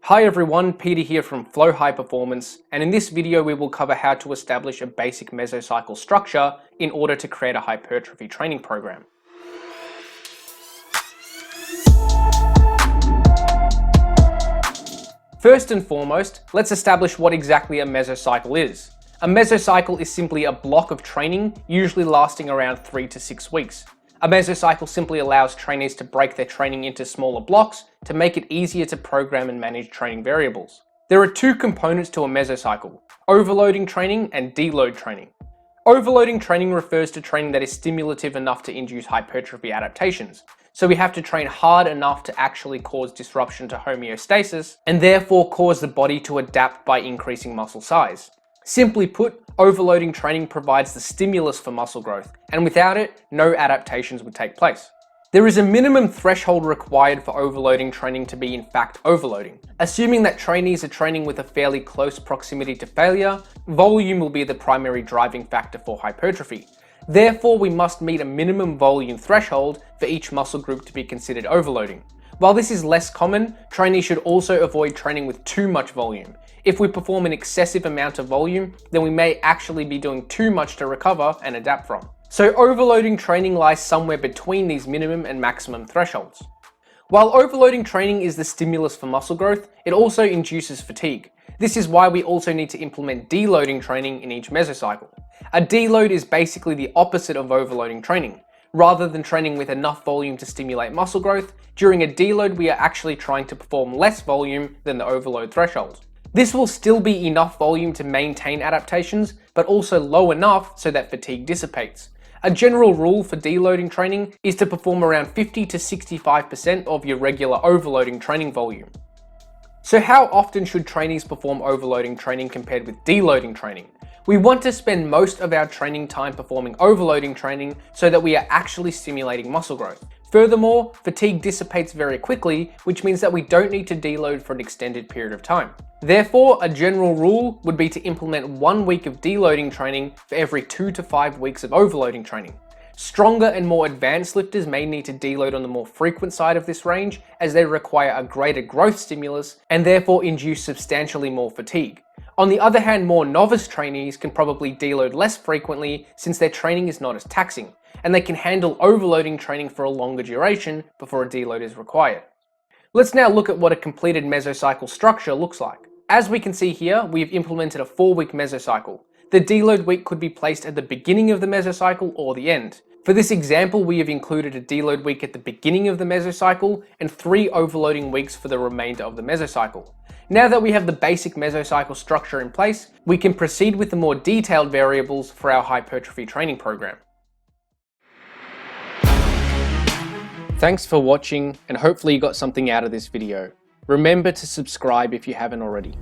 Hi everyone, Peter here from Flow High Performance, and in this video we will cover how to establish a basic mesocycle structure in order to create a hypertrophy training program. First and foremost, let's establish what exactly a mesocycle is. A mesocycle is simply a block of training, usually lasting around 3 to 6 weeks. A mesocycle simply allows trainees to break their training into smaller blocks to make it easier to program and manage training variables. There are two components to a mesocycle: overloading training and deload training. Overloading training refers to training that is stimulative enough to induce hypertrophy adaptations. So we have to train hard enough to actually cause disruption to homeostasis and therefore cause the body to adapt by increasing muscle size. Simply put, overloading training provides the stimulus for muscle growth, and without it, no adaptations would take place. There is a minimum threshold required for overloading training to be in fact overloading. Assuming that trainees are training with a fairly close proximity to failure, volume will be the primary driving factor for hypertrophy. Therefore, we must meet a minimum volume threshold for each muscle group to be considered overloading. While this is less common, trainees should also avoid training with too much volume. If we perform an excessive amount of volume, then we may actually be doing too much to recover and adapt from. So overloading training lies somewhere between these minimum and maximum thresholds. While overloading training is the stimulus for muscle growth, it also induces fatigue. This is why we also need to implement deloading training in each mesocycle. A deload is basically the opposite of overloading training. Rather than training with enough volume to stimulate muscle growth, during a deload we are actually trying to perform less volume than the overload threshold. This will still be enough volume to maintain adaptations, but also low enough so that fatigue dissipates. A general rule for deloading training is to perform around 50 to 65% of your regular overloading training volume. So how often should trainees perform overloading training compared with deloading training? We want to spend most of our training time performing overloading training so that we are actually stimulating muscle growth. Furthermore, fatigue dissipates very quickly, which means that we don't need to deload for an extended period of time. Therefore, a general rule would be to implement 1 week of deloading training for every 2 to 5 weeks of overloading training. Stronger and more advanced lifters may need to deload on the more frequent side of this range, as they require a greater growth stimulus and therefore induce substantially more fatigue. On the other hand, more novice trainees can probably deload less frequently since their training is not as taxing, and they can handle overloading training for a longer duration before a deload is required. Let's now look at what a completed mesocycle structure looks like. As we can see here, we have implemented a 4-week mesocycle. The deload week could be placed at the beginning of the mesocycle or the end. For this example, we have included a deload week at the beginning of the mesocycle and 3 overloading weeks for the remainder of the mesocycle. Now that we have the basic mesocycle structure in place, we can proceed with the more detailed variables for our hypertrophy training program. Thanks for watching, and hopefully you got something out of this video. Remember to subscribe if you haven't already.